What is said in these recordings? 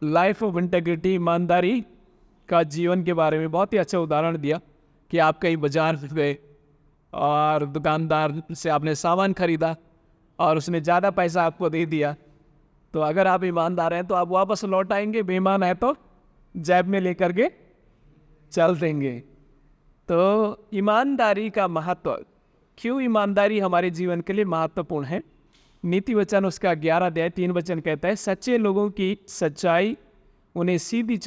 Life of integrity, ईमानदारी का जीवन के बारे में बहुत ही अच्छा उदाहरण दिया कि आप कहीं बाजार गए और दुकानदार से आपने सामान खरीदा और उसने ज़्यादा पैसा आपको दे दिया, तो अगर आप ईमानदार हैं तो आप वापस लौट आएंगे, बेईमान है तो जेब में लेकर के चल देंगे। तो ईमानदारी का महत्व, क्यों ईमानदारी हमारे जीवन के लिए महत्वपूर्ण है। नीति वचन उसका 11 अध्याय 3 वचन कहता है, सच्चे लोगों की सच्चाई उन्हें सीधी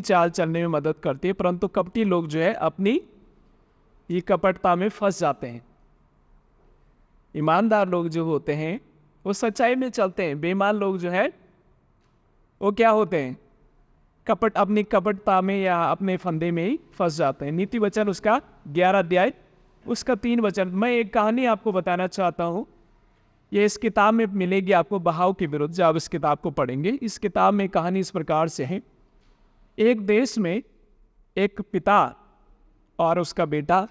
चाल चलने में मदद करती है, परंतु कपटी लोग जो है अपनी ये कपटता में फंस जाते हैं। ईमानदार लोग जो होते हैं वो सच्चाई में चलते हैं, बेईमान लोग जो है वो क्या होते हैं, अपनी कपटता में या अपने फंदे में ही फंस जाते हैं। नीति वचन उसका 11 अध्याय उसका 3 वचन। मैं एक कहानी आपको बताना चाहता हूँ, ये इस किताब में मिलेगी आपको, बहाव के विरुद्ध, जब आप इस किताब को पढ़ेंगे। इस किताब में कहानी इस प्रकार से है, एक देश में एक पिता और उसका बेटा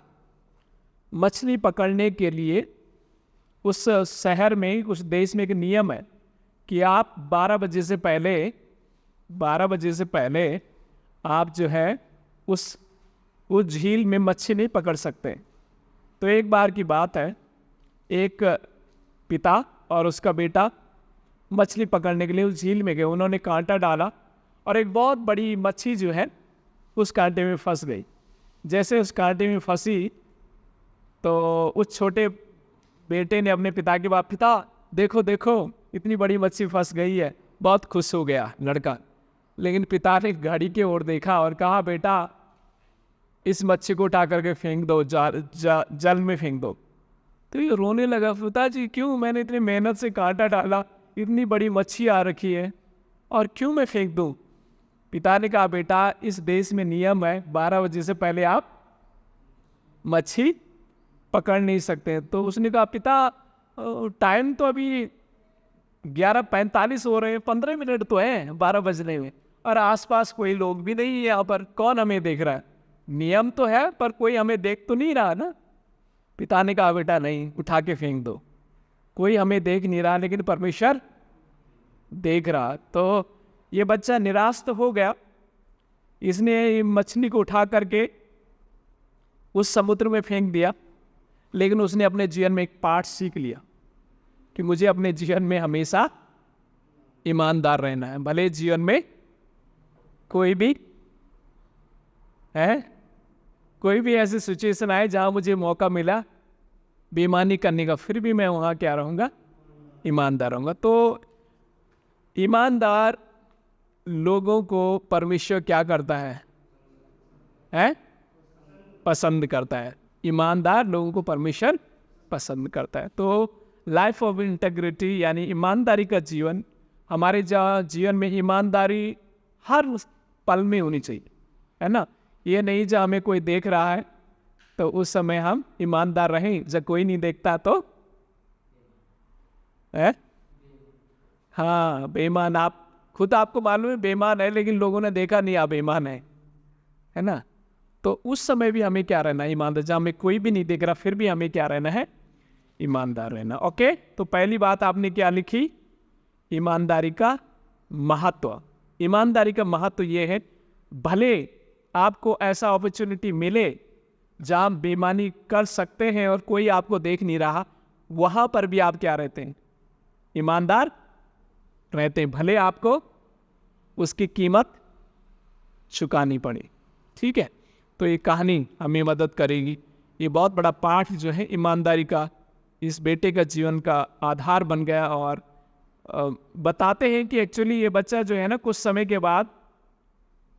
मछली पकड़ने के लिए, उस शहर में, उस देश में एक नियम है कि आप 12 बजे से पहले आप जो है उस झील में मच्छी नहीं पकड़ सकते। तो एक बार की बात है, एक पिता और उसका बेटा मछली पकड़ने के लिए उस झील में गए। उन्होंने कांटा डाला और एक बहुत बड़ी मच्छी जो है उस कांटे में फंस गई। जैसे उस कांटे में फंसी तो उस छोटे बेटे ने अपने पिता के पास, पिता देखो देखो इतनी बड़ी मच्छी फंस गई है। बहुत खुश हो गया लड़का, लेकिन पिता ने घड़ी की ओर देखा और कहा, बेटा इस मच्छी को उठा करके फेंक दो, जल में फेंक दो। तो ये रोने लगा, पिताजी क्यों, मैंने इतनी मेहनत से कांटा डाला, इतनी बड़ी मच्छी आ रखी है और क्यों मैं फेंक दूं। पिता ने कहा, बेटा इस देश में नियम है 12 बजे से पहले आप मच्छी पकड़ नहीं सकते। तो उसने कहा, पिता टाइम तो अभी 11:45 हो रहे हैं, 15 मिनट तो है 12 बजने में, और आसपास कोई लोग भी नहीं है, यहाँ पर कौन हमें देख रहा है, नियम तो है पर कोई हमें देख तो नहीं रहा ना। पिता ने कहा, बेटा नहीं, उठा के फेंक दो, कोई हमें देख नहीं रहा लेकिन परमेश्वर देख रहा। तो ये बच्चा निराश तो हो गया, इसने मछली को उठा करके उस समुद्र में फेंक दिया, लेकिन उसने अपने जीवन में एक पाठ सीख लिया कि मुझे अपने जीवन में हमेशा ईमानदार रहना है। भले जीवन में कोई भी ऐसी सिचुएशन आए जहां मुझे मौका मिला बेईमानी करने का, फिर भी मैं वहां क्या रहूंगा, ईमानदार रहूंगा। तो ईमानदार लोगों को परमेश्वर क्या करता है? पसंद करता है। ईमानदार लोगों को परमेश्वर पसंद करता है। तो लाइफ ऑफ इंटेग्रिटी यानी ईमानदारी का जीवन, हमारे जीवन में ईमानदारी हर पल में होनी चाहिए, है ना। ये नहीं जब हमें कोई देख रहा है तो उस समय हम ईमानदार रहें, जब कोई नहीं देखता तो हाँ बेईमान, आप खुद आपको मालूम है बेईमान है, लेकिन लोगों ने देखा नहीं आप बेईमान है ना। तो उस समय भी हमें क्या रहना है, ईमानदार। जहाँ हमें कोई भी नहीं देख रहा फिर भी हमें क्या रहना है, ईमानदार रहना। ओके, तो पहली बात आपने क्या लिखी, ईमानदारी का महत्व। ईमानदारी का महत्व ये है, भले आपको ऐसा अपॉर्चुनिटी मिले जहाँ आप बेईमानी कर सकते हैं और कोई आपको देख नहीं रहा, वहां पर भी आप क्या रहते हैं, ईमानदार रहते हैं, भले आपको उसकी कीमत चुकानी पड़े। ठीक है, तो ये कहानी हमें मदद करेगी। ये बहुत बड़ा पाठ जो है ईमानदारी का, इस बेटे का जीवन का आधार बन गया। और बताते हैं कि एक्चुअली ये बच्चा जो है ना, कुछ समय के बाद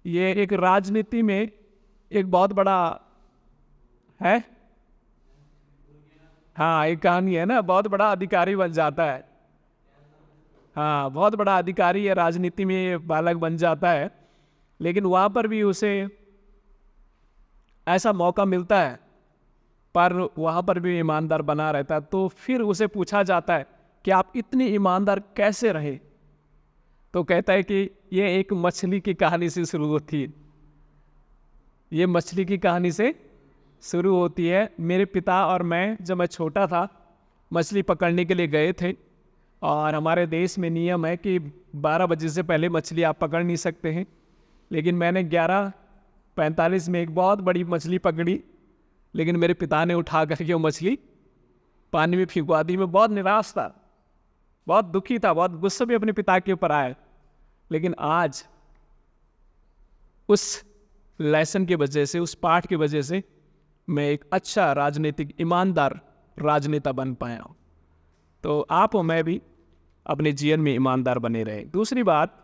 ये एक राजनीति में एक बहुत बड़ा है, हाँ एक कहानी है ना, बहुत बड़ा अधिकारी बन जाता है। हाँ, बहुत बड़ा अधिकारी है, राजनीति में ये बालक बन जाता है, लेकिन वहाँ पर भी उसे ऐसा मौका मिलता है पर वहाँ पर भी ईमानदार बना रहता है। तो फिर उसे पूछा जाता है कि आप इतनी ईमानदार कैसे रहे। तो कहता है कि ये एक मछली की कहानी से शुरू होती है। ये मछली की कहानी से शुरू होती है। मेरे पिता और मैं, जब मैं छोटा था, मछली पकड़ने के लिए गए थे और हमारे देश में नियम है कि 12 बजे से पहले मछली आप पकड़ नहीं सकते हैं। लेकिन मैंने 11:45 में एक बहुत बड़ी मछली पकड़ी, लेकिन मेरे पिता ने उठा करके वो मछली पानी में फेंकवा दी। मैं बहुत निराश था, बहुत दुखी था, बहुत गुस्सा भी अपने पिता के ऊपर आया। लेकिन आज उस लेसन की वजह से, उस पाठ की वजह से मैं एक अच्छा राजनीतिक, ईमानदार राजनेता बन पाया हूँ। तो आप और मैं भी अपने जीवन में ईमानदार बने रहे। दूसरी बात,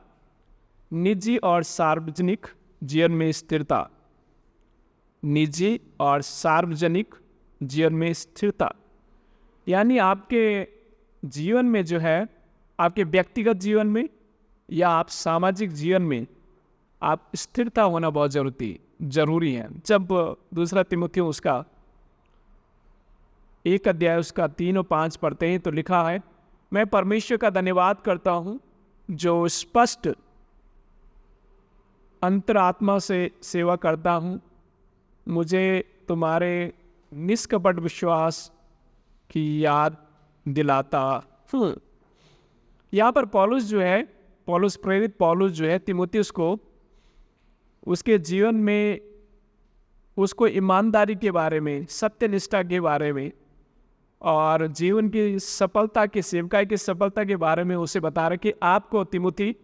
निजी और सार्वजनिक जीवन में स्थिरता। निजी और सार्वजनिक जीवन में स्थिरता यानी आपके जीवन में जो है, आपके व्यक्तिगत जीवन में या आप सामाजिक जीवन में आप स्थिरता होना बहुत जरूरी है। जब दूसरा तिमुथियुस उसका 1 अध्याय उसका 3 और 5 पढ़ते हैं तो लिखा है, मैं परमेश्वर का धन्यवाद करता हूँ जो स्पष्ट अंतरात्मा से सेवा करता हूँ, मुझे तुम्हारे निष्कपट विश्वास की याद दिलाता हूँ। यहाँ पर प्रेरित पौलुस जो है तिमुथियुस को उसके जीवन में, उसको ईमानदारी के बारे में, सत्यनिष्ठा के बारे में और जीवन की सफलता की, सेवकाई की सफलता के बारे में उसे बता रहे कि आपको तिमुथी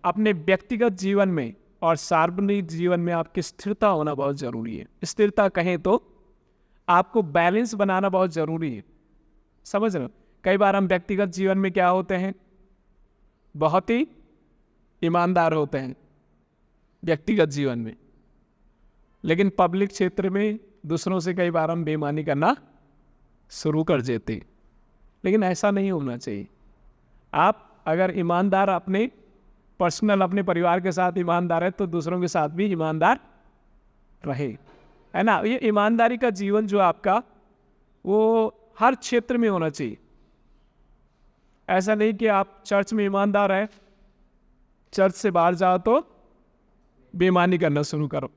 अपने व्यक्तिगत जीवन में और सार्वजनिक जीवन में आपकी स्थिरता होना बहुत जरूरी है। स्थिरता कहें तो आपको बैलेंस बनाना बहुत जरूरी है। समझ रहे हो? कई बार हम व्यक्तिगत जीवन में क्या होते हैं, बहुत ही ईमानदार होते हैं व्यक्तिगत जीवन में, लेकिन पब्लिक क्षेत्र में दूसरों से कई बार हम बेईमानी करना शुरू कर देते। लेकिन ऐसा नहीं होना चाहिए। आप अगर ईमानदार अपने पर्सनल, अपने परिवार के साथ ईमानदार है तो दूसरों के साथ भी ईमानदार रहे, है ना। ये ईमानदारी का जीवन जो आपका, वो हर क्षेत्र में होना चाहिए। ऐसा नहीं कि आप चर्च में ईमानदार है, चर्च से बाहर जाओ तो बेईमानी करना शुरू करो,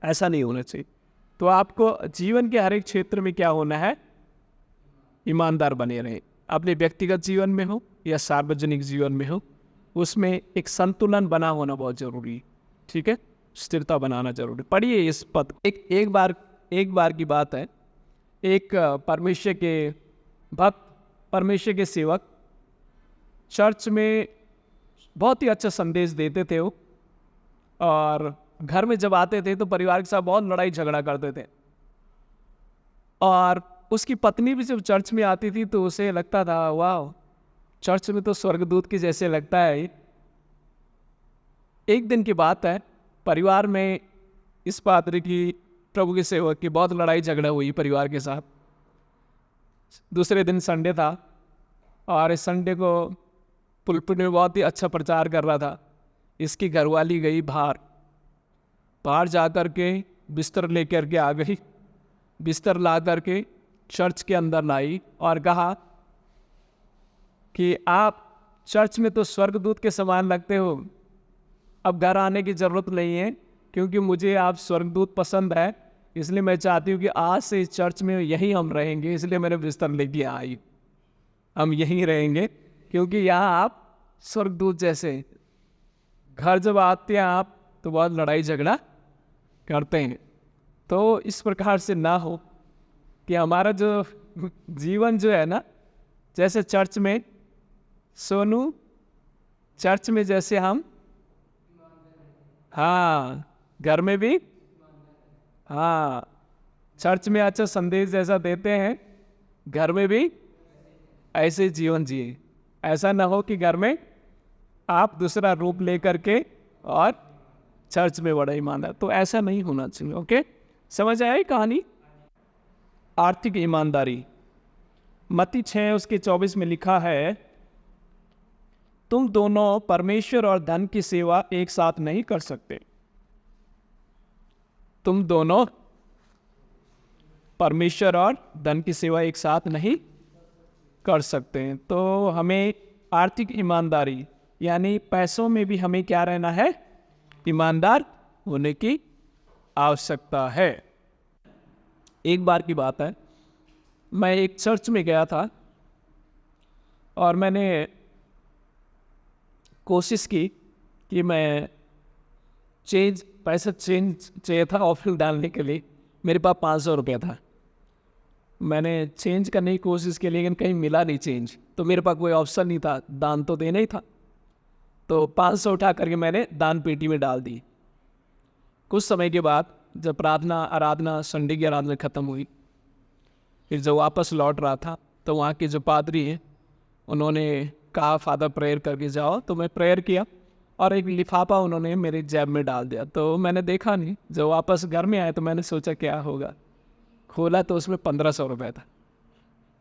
ऐसा नहीं होना चाहिए। तो आपको जीवन के हर एक क्षेत्र में क्या होना है, ईमानदार बने रहे। अपने व्यक्तिगत जीवन में हो या सार्वजनिक जीवन में हो, उसमें एक संतुलन बना होना बहुत जरूरी है। ठीक है, स्थिरता बनाना जरूरी। पढ़िए इस पद। एक बार की बात है, एक परमेश्वर के भक्त, परमेश्वर के सेवक चर्च में बहुत ही अच्छा संदेश देते थे वो, और घर में जब आते थे तो परिवार के साथ बहुत लड़ाई झगड़ा करते थे। और उसकी पत्नी भी जब चर्च में आती थी तो उसे लगता था, वाह, चर्च में तो स्वर्गदूत की जैसे लगता है। एक दिन की बात है, परिवार में इस पादरी की, प्रभु के सेवक की बहुत लड़ाई झगड़ा हुई परिवार के साथ। दूसरे दिन संडे था और इस संडे को पुलपिट में बहुत ही अच्छा प्रचार कर रहा था। इसकी घरवाली गई बाहर जा कर के बिस्तर लेकर के आ गई, बिस्तर ला करके चर्च के अंदर लाई और कहा कि आप चर्च में तो स्वर्गदूत के समान लगते हो, अब घर आने की ज़रूरत नहीं है, क्योंकि मुझे आप स्वर्गदूत पसंद है, इसलिए मैं चाहती हूँ कि आज से इस चर्च में यहीं हम रहेंगे, इसलिए मैंने बिस्तर लेके आई, हम यहीं रहेंगे, क्योंकि यहाँ आप स्वर्गदूत जैसे। घर जब आते हैं आप तो बहुत लड़ाई झगड़ा करते हैं। तो इस प्रकार से ना हो कि हमारा जो जीवन जो है ना, जैसे चर्च में, सोनू, चर्च में जैसे हम, हाँ, घर में भी, हाँ, चर्च में अच्छा संदेश जैसा देते हैं, घर में भी ऐसे जीवन जिए। ऐसा ना हो कि घर में आप दूसरा रूप लेकर के और चर्च में बड़ा ईमानदार, तो ऐसा नहीं होना चाहिए। ओके, समझ आया कहानी। आर्थिक ईमानदारी, मत्ती 6 उसके 24 में लिखा है, तुम दोनों परमेश्वर और धन की सेवा एक साथ नहीं कर सकते। तुम दोनों परमेश्वर और धन की सेवा एक साथ नहीं कर सकते हैं। तो हमें आर्थिक ईमानदारी यानी पैसों में भी हमें क्या रहना है, ईमानदार होने की आवश्यकता है। एक बार की बात है, मैं एक चर्च में गया था और मैंने कोशिश की कि मैं पैसा चेंज चाहिए था ऑफिस डालने के लिए। मेरे पास 500 रुपया था। मैंने चेंज करने की कोशिश की लेकिन कहीं मिला नहीं चेंज, तो मेरे पास कोई ऑप्शन नहीं था, दान तो देना ही था। तो 500 उठा करके मैंने दान पेटी में डाल दी। कुछ समय के बाद जब प्रार्थना आराधना संडे की आराधना ख़त्म हुई, फिर जब वापस लौट रहा था तो वहाँ के जो पादरी हैं उन्होंने कहा फादर प्रेयर करके जाओ। तो मैं प्रेयर किया और एक लिफाफा उन्होंने मेरे जेब में डाल दिया। तो मैंने देखा नहीं, जब वापस घर में आया तो मैंने सोचा क्या होगा, खोला तो उसमें 1500 रुपये था।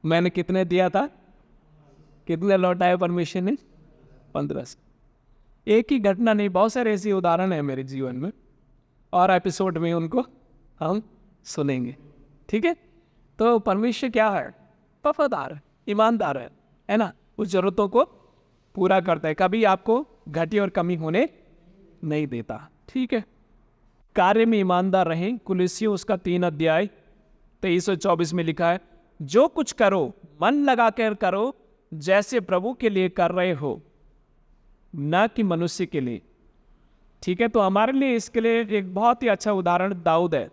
मैंने कितने दिया था, कितने लौटाए परमेश्वर ने? 1500। एक ही घटना नहीं, बहुत सारे ऐसे उदाहरण हैं मेरे जीवन में, और एपिसोड में उनको हम सुनेंगे। ठीक है, तो परमेश्वर क्या है? वफादार है, ईमानदार है ना। उस जरूरतों को पूरा करता है, कभी आपको घटी और कमी होने नहीं देता। ठीक है, कार्य में ईमानदार रहें। कुलुस्सियों उसका 3 अध्याय 23 और 24 में लिखा है, जो कुछ करो मन लगा कर करो, जैसे प्रभु के लिए कर रहे हो, ना कि मनुष्य के लिए। ठीक है, तो हमारे लिए इसके लिए एक बहुत ही अच्छा उदाहरण दाऊद है।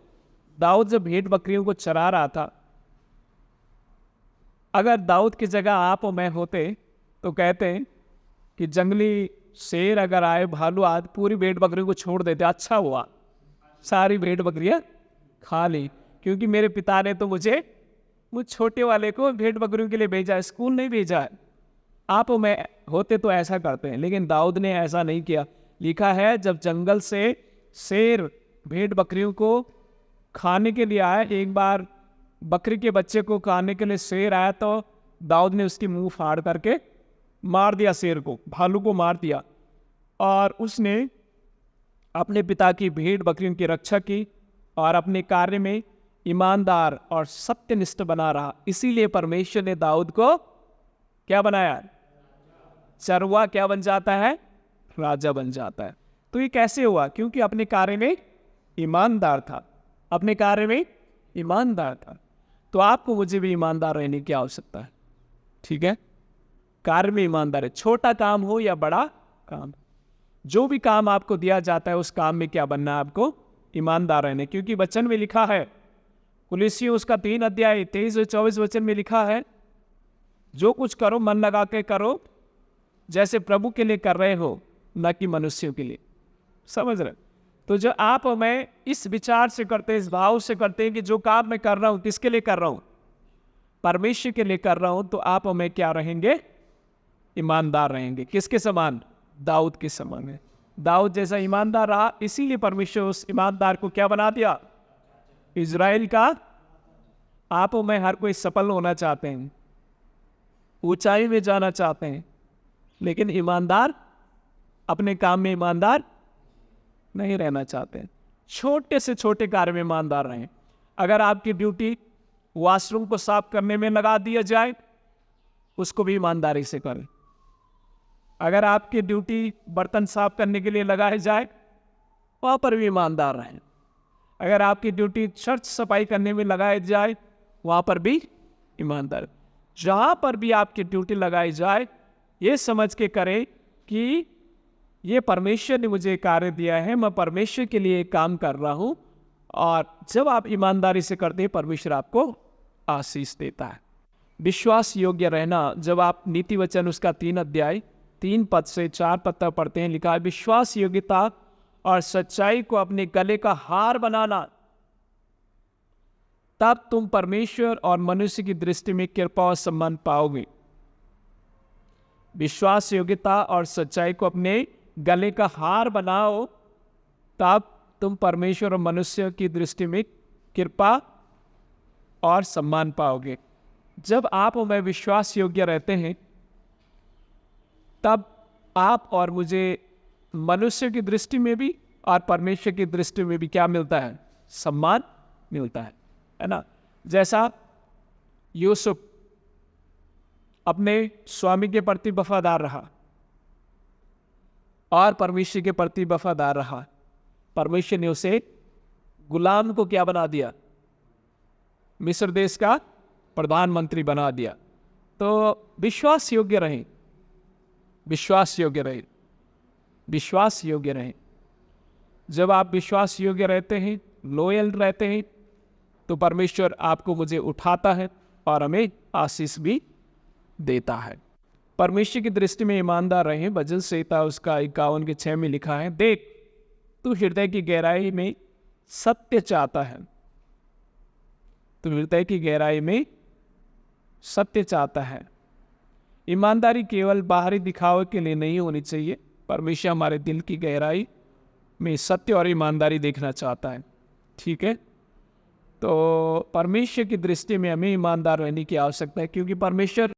दाऊद जब भेड़ बकरियों को चरा रहा था, अगर दाऊद की जगह आप और मैं होते तो कहते हैं कि जंगली शेर अगर आए, भालू आज पूरी भेड़ बकरियों को छोड़ देते, अच्छा हुआ सारी भेड़ बकरियां खा ली, क्योंकि मेरे पिता ने तो मुझे छोटे वाले को भेड़ बकरियों के लिए भेजा है, स्कूल नहीं भेजा है। आप और मैं होते तो ऐसा करते हैं, लेकिन दाऊद ने ऐसा नहीं किया। लिखा है जब जंगल से शेर भेड़ बकरियों को खाने के लिए आया, एक बार बकरी के बच्चे को खाने के लिए शेर आया, तो दाऊद ने उसकी मुंह फाड़ करके मार दिया, शेर को, भालू को मार दिया। और उसने अपने पिता की भेड़ बकरियों की रक्षा की और अपने कार्य में ईमानदार और सत्यनिष्ठ बना रहा। इसीलिए परमेश्वर ने दाऊद को क्या बनाया? चरवा क्या बन जाता है? राजा बन जाता है। तो ये कैसे हुआ? क्योंकि अपने कार्य में ईमानदार था, अपने कार्य में ईमानदार था। तो आपको मुझे भी ईमानदार रहने की आवश्यकता है। ठीक है, कार्य में ईमानदार है, छोटा काम हो या बड़ा काम, जो भी काम आपको दिया जाता है उस काम में क्या बनना है? आपको ईमानदार रहने। क्योंकि वचन में लिखा है, कुलुस्सियों उसका 3 अध्याय 23 और 24 वचन में लिखा है, जो कुछ करो मन लगा के करो, जैसे प्रभु के लिए कर रहे हो, न कि मनुष्यों के लिए। समझ रहे? तो जो आप और मैं इस विचार से करते हैं, इस भाव से करते हैं कि जो काम मैं कर रहा हूं किसके लिए कर रहा हूं? परमेश्वर के लिए कर रहा हूं, तो आप और मैं क्या रहेंगे? ईमानदार रहेंगे। किसके समान? दाऊद के समान है। दाऊद जैसा ईमानदार रहा, इसीलिए परमेश्वर उस ईमानदार को क्या बना दिया? इजराइल का। आप और मैं हर कोई सफल होना चाहते हैं, ऊंचाई में जाना चाहते हैं, लेकिन ईमानदार, अपने काम में ईमानदार नहीं रहना चाहते हैं। छोटे से छोटे कार्य में ईमानदार रहें। अगर आपकी ड्यूटी वॉशरूम को साफ करने में लगा दिया जाए, उसको भी ईमानदारी से करें। अगर आपकी ड्यूटी बर्तन साफ करने के लिए लगाई जाए, वहां पर भी ईमानदार रहें। अगर आपकी ड्यूटी चर्च सफाई करने में लगाई जाए, वहां पर भी ईमानदार। जहां पर भी आपकी ड्यूटी लगाई जाए, ये समझ के करें कि ये परमेश्वर ने मुझे कार्य दिया है, मैं परमेश्वर के लिए काम कर रहा हूं। और जब आप ईमानदारी से करते हैं, परमेश्वर आपको आशीष देता है। विश्वास योग्य रहना, जब आप नीति वचन उसका 3 अध्याय 3 पद से 4 पद तक पढ़ते हैं, लिखा है, विश्वास योग्यता और सच्चाई को अपने गले का हार बनाना, तब तुम परमेश्वर और मनुष्य की दृष्टि में कृपा और सम्मान पाओगे। विश्वास योग्यता और सच्चाई को अपने गले का हार बनाओ, तब तुम परमेश्वर और मनुष्य की दृष्टि में कृपा और सम्मान पाओगे। जब आप और मैं विश्वास योग्य रहते हैं, तब आप और मुझे मनुष्य की दृष्टि में भी और परमेश्वर की दृष्टि में भी क्या मिलता है? सम्मान मिलता है ना। जैसा यूसुफ अपने स्वामी के प्रति वफादार रहा और परमेश्वर के प्रति वफादार रहा, परमेश्वर ने उसे गुलाम को क्या बना दिया? मिस्र देश का प्रधानमंत्री बना दिया। तो विश्वास योग्य रहें, विश्वास योग्य रहें, विश्वास योग्य रहें। जब आप विश्वास योग्य रहते हैं, लॉयल रहते हैं, तो परमेश्वर आपको मुझे उठाता है और हमें आशीष भी देता है। परमेश्वर की दृष्टि में ईमानदार रहें। भजन संहिता उसका 51:6 में लिखा है, देख तू हृदय की गहराई में सत्य चाहता है, तू हृदय की गहराई में सत्य चाहता है। ईमानदारी केवल बाहरी दिखावे के लिए नहीं होनी चाहिए। परमेश्वर हमारे दिल की गहराई में सत्य और ईमानदारी देखना चाहता है। ठीक है, तो परमेश्वर की दृष्टि में हमें ईमानदार रहने की आवश्यकता है, क्योंकि परमेश्वर